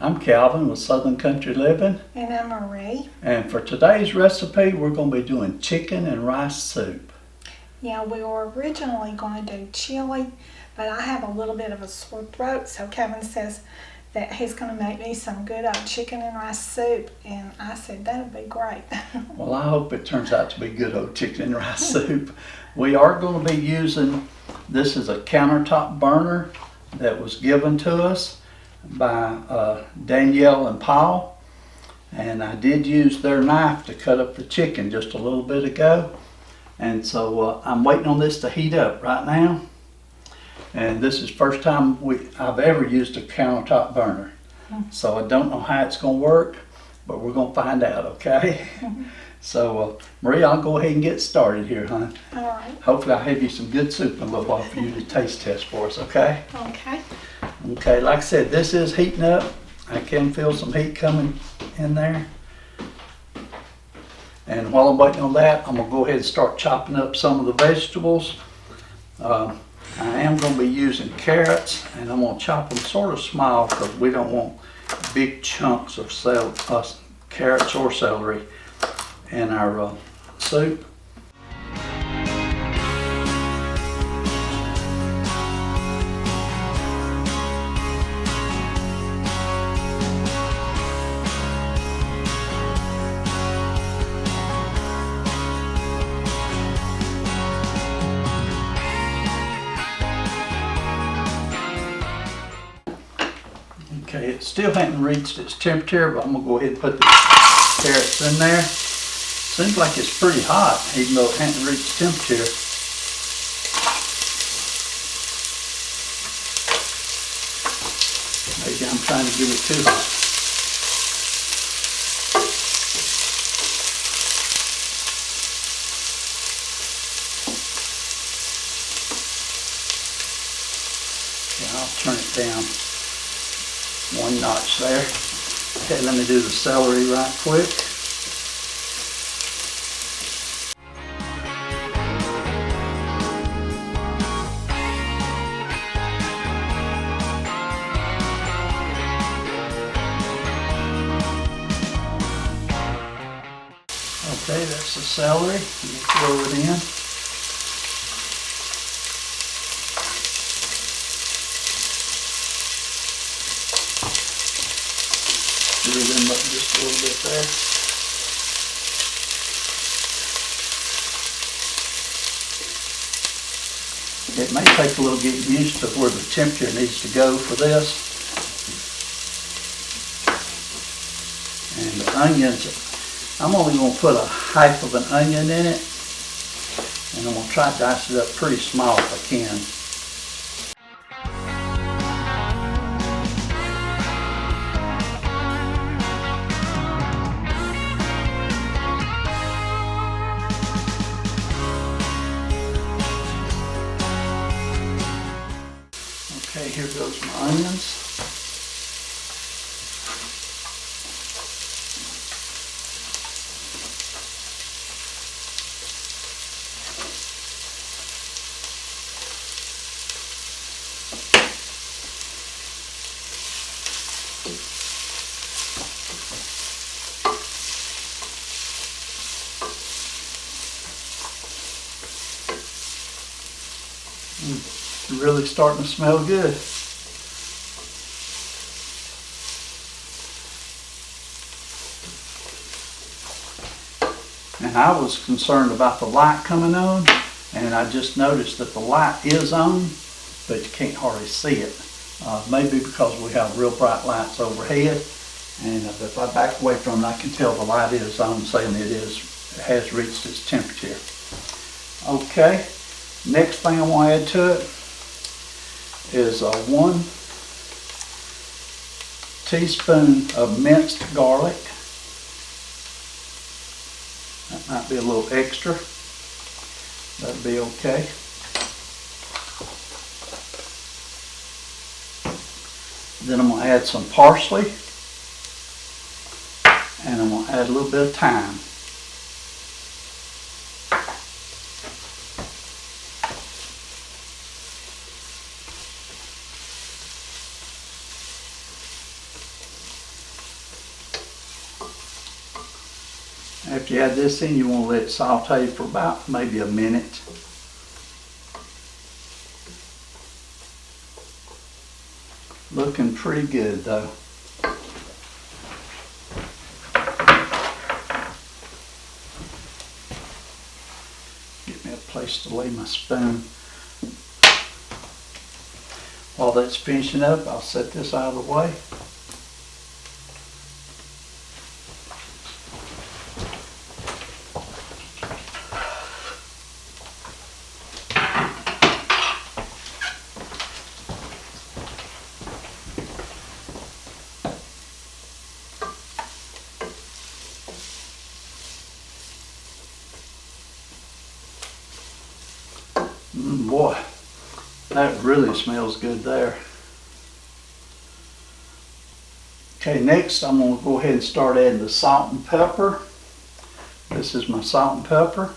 I'm Calvin with Southern Country Living, And I'm Marie. and for today's recipe, we're going to be doing chicken and rice soup. Yeah, we were originally going to do chili, but I have a little bit of a sore throat, so Kevin says that he's going to make me some good old chicken and rice soup, and I said that would be great. Well, I hope it turns out to be good old chicken and rice soup. We are going to be using, this is a countertop burner that was given to us by Danielle and Paul, and I did use their knife to cut up the chicken just a little bit ago, and so I'm waiting on this to heat up right now. And this is the first time I've ever used a countertop burner, so I don't know how it's going to work, but we're going to find out, okay? So Marie, I'll go ahead and get started here, hon. All right. Hopefully I'll have you some good soup in a little while for you to taste test for us, okay? Okay. Okay, like I said, this is heating up. I can feel some heat coming in there. And while I'm waiting on that, I'm going to go ahead and start chopping up some of the vegetables. I am going to be using carrots, and I'm going to chop them sort of small because we don't want big chunks of carrots or celery in our soup. Okay, it still hasn't reached its temperature, but I'm going to go ahead and put the carrots in there. Seems like it's pretty hot, even though it hasn't reached temperature. Maybe I'm trying to give it too hot. Okay, I'll turn it down one notch there. Okay, let me do the celery right quick. Okay, that's the celery. Let me throw it in. Stir them up just a little bit there. It may take a little getting used to where the temperature needs to go for this. And the onions, I'm only going to put a half of an onion in it, and I'm going to try to dice it up pretty small if I can. Okay, here goes my onions. It's really starting to smell good. And I was concerned about the light coming on, and I just noticed that the light is on, but you can't hardly see it. Maybe because we have real bright lights overhead, and if I back away from it, I can tell the light is on, saying it has reached its temperature. Okay, next thing I want to add to it is 1 teaspoon of minced garlic. That might be a little extra. That'd be okay. Then I'm going to add some parsley, and I'm going to add a little bit of thyme. After you add this in, you want to let it saute for about maybe a minute. Looking pretty good though. Get me a place to lay my spoon. While that's finishing up, I'll set this out of the way. Boy, that really smells good there. Okay, next I'm going to go ahead and start adding the salt and pepper. This is my salt and pepper.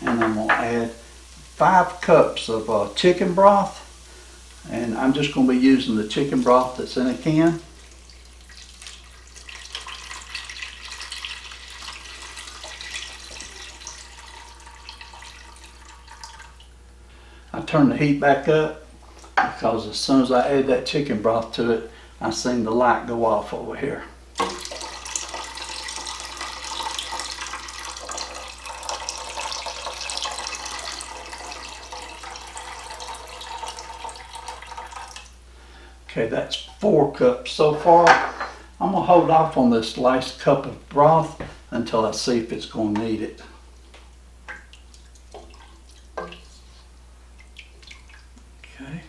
And I'm going to add 5 cups of chicken broth. And I'm just going to be using the chicken broth that's in a can. I turn the heat back up because as soon as I add that chicken broth to it, I seen the light go off over here. Okay, that's 4 cups so far. I'm going to hold off on this last cup of broth until I see if it's going to need it. Okay,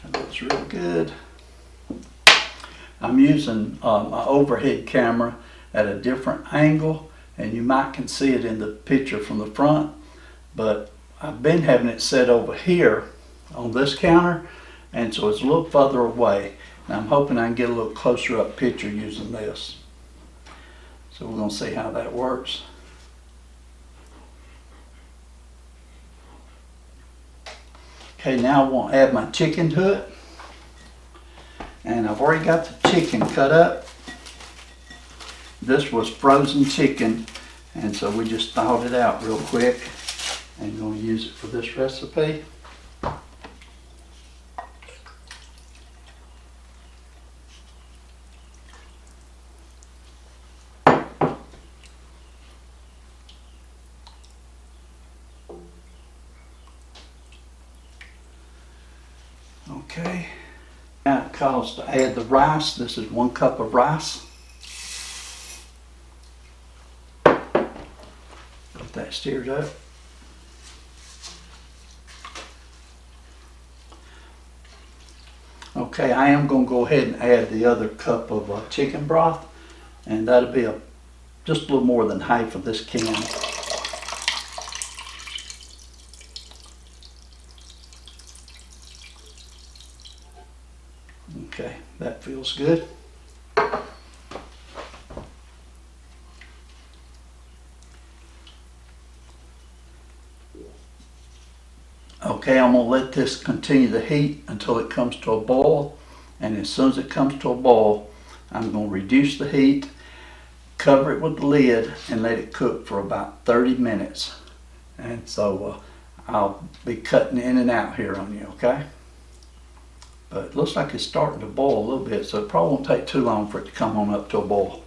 that looks real good. I'm using my overhead camera at a different angle, and you might can see it in the picture from the front, but I've been having it set over here on this counter, and so it's a little further away. And I'm hoping I can get a little closer up picture using this. So we're going to see how that works. Okay, now I want to add my chicken to it. And I've already got the chicken cut up. This was frozen chicken, and so we just thawed it out real quick. And going to use it for this recipe. Okay, now it calls to add the rice. This is 1 cup of rice. Get that stirred up. Okay, I am going to go ahead and add the other cup of chicken broth, and that'll be just a little more than half of this can. Okay, that feels good. Okay, I'm going to let this continue to heat until it comes to a boil. And as soon as it comes to a boil, I'm going to reduce the heat, cover it with the lid, and let it cook for about 30 minutes. And so I'll be cutting in and out here on you, okay? But it looks like it's starting to boil a little bit, so it probably won't take too long for it to come on up to a boil.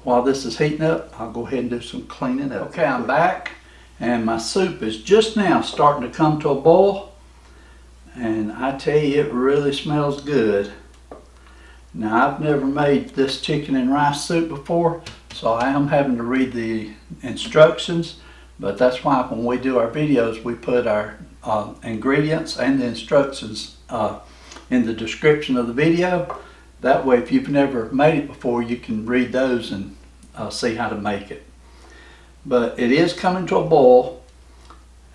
While this is heating up, I'll go ahead and do some cleaning up. Okay, I'm back, and my soup is just now starting to come to a boil. And I tell you, it really smells good. Now, I've never made this chicken and rice soup before, so I am having to read the instructions. But that's why when we do our videos, we put our ingredients and the instructions in the description of the video. That way, if you've never made it before, you can read those and see how to make it. But it is coming to a boil,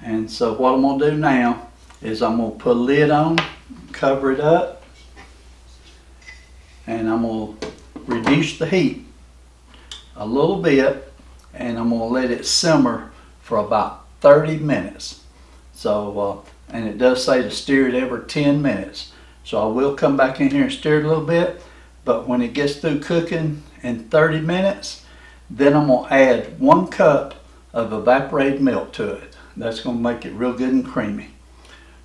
and so what I'm going to do now is I'm going to put a lid on, cover it up, and I'm going to reduce the heat a little bit, and I'm going to let it simmer for about 30 minutes. So, and it does say to stir it every 10 minutes. So I will come back in here and stir it a little bit, but when it gets through cooking in 30 minutes, then I'm gonna add 1 cup of evaporated milk to it. That's gonna make it real good and creamy.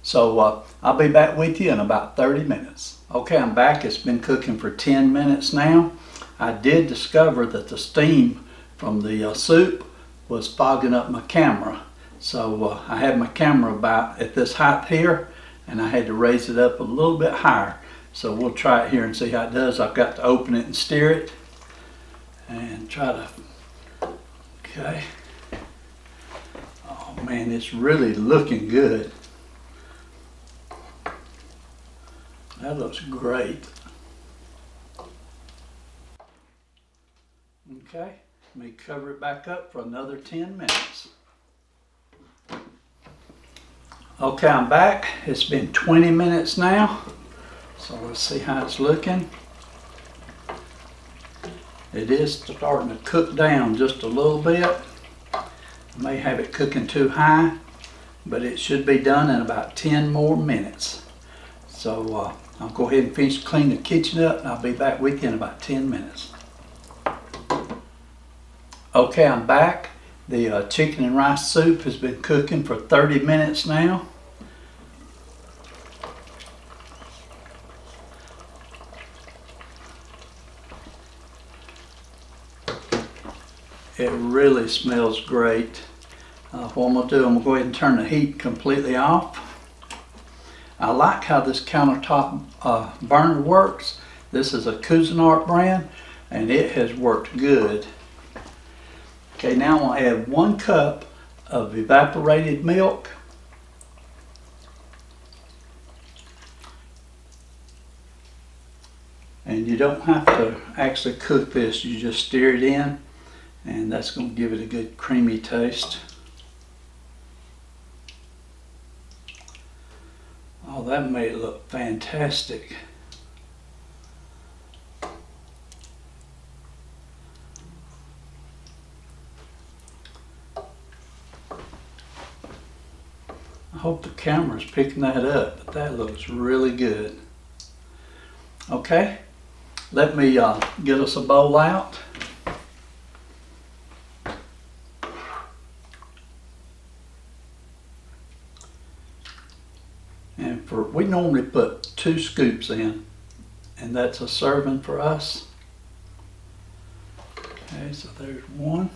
So I'll be back with you in about 30 minutes. Okay, I'm back. It's been cooking for 10 minutes now. I did discover that the steam from the soup was fogging up my camera. So I had my camera about at this height here, and I had to raise it up a little bit higher. So we'll try it here and see how it does. I've got to open it and stir it and try to, okay. Oh man, it's really looking good. That looks great. Okay, let me cover it back up for another 10 minutes. Okay, I'm back. It's been 20 minutes now. So let's see how it's looking. It is starting to cook down just a little bit. I may have it cooking too high, but it should be done in about 10 more minutes. So I'll go ahead and finish cleaning the kitchen up, and I'll be back with you in about 10 minutes. Okay, I'm back. The chicken and rice soup has been cooking for 30 minutes now. It really smells great. What I'm going to do, I'm going to go ahead and turn the heat completely off. I like how this countertop burner works. This is a Cuisinart brand, and it has worked good. Okay, now I'm going to add 1 cup of evaporated milk. And you don't have to actually cook this, you just stir it in, and that's going to give it a good creamy taste. Oh, that made it look fantastic. I hope the camera's picking that up, but that looks really good. Okay, let me get us a bowl out. And we normally put 2 scoops in, and that's a serving for us. Okay, so there's 1.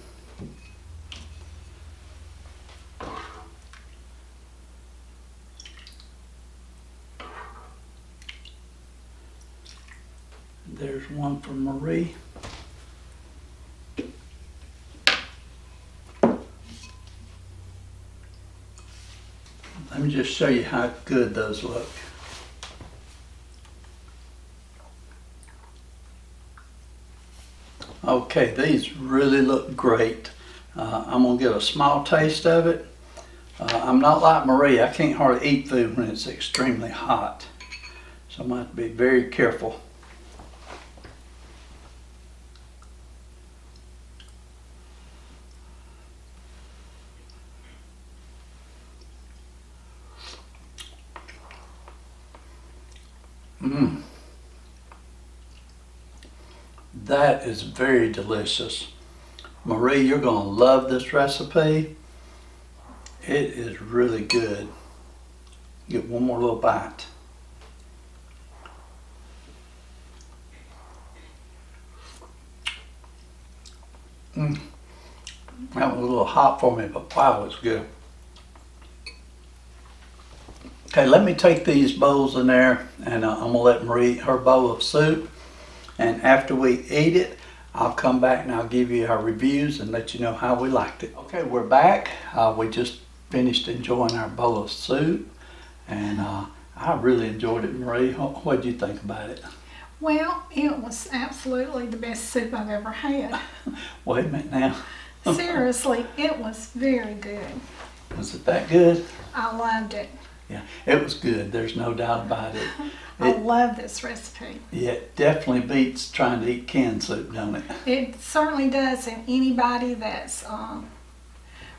There's 1 for Marie. Let me just show you how good those look. Okay, these really look great. I'm gonna get a small taste of it. I'm not like Marie. I can't hardly eat food when it's extremely hot. So I'm gonna have to be very careful. That is very delicious. Marie, you're going to love this recipe. It is really good. Get one more little bite. That was a little hot for me, but wow, it's good. Okay, let me take these bowls in there, and I'm going to let Marie eat her bowl of soup. And after we eat it, I'll come back and I'll give you our reviews and let you know how we liked it. Okay, we're back. We just finished enjoying our bowl of soup, and I really enjoyed it. Marie, what did you think about it? Well, it was absolutely the best soup I've ever had. Wait a minute now. Seriously, it was very good. Was it that good? I loved it. Yeah, it was good. There's no doubt about it. I love this recipe. Yeah, it definitely beats trying to eat canned soup, don't it? It certainly does. And anybody that's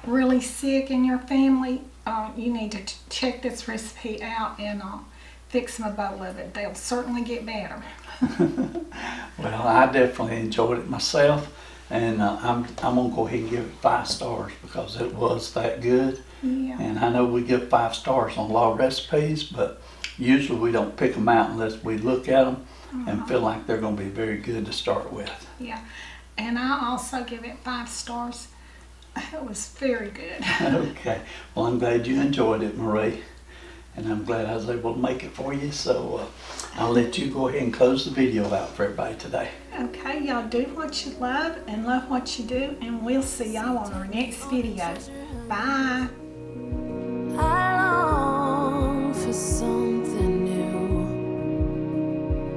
really sick in your family, you need to check this recipe out and fix them a bowl of it. They'll certainly get better. Well, I definitely enjoyed it myself, and I'm gonna go ahead and give it 5 stars because it was that good. Yeah. And I know we give 5 stars on a lot of recipes, but usually we don't pick them out unless we look at them and feel like they're gonna be very good to start with. Yeah. And I also give it 5 stars. It was very good. Okay. Well, I'm glad you enjoyed it, Marie. And I'm glad I was able to make it for you. So I'll let you go ahead and close the video out for everybody today. Okay, y'all do what you love and love what you do, and we'll see y'all on our next video. Bye. I long for something new.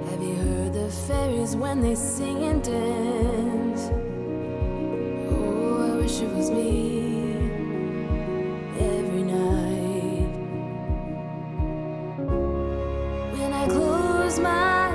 Have you heard the fairies when they sing and dance? Oh, I wish it was me every night. When I close my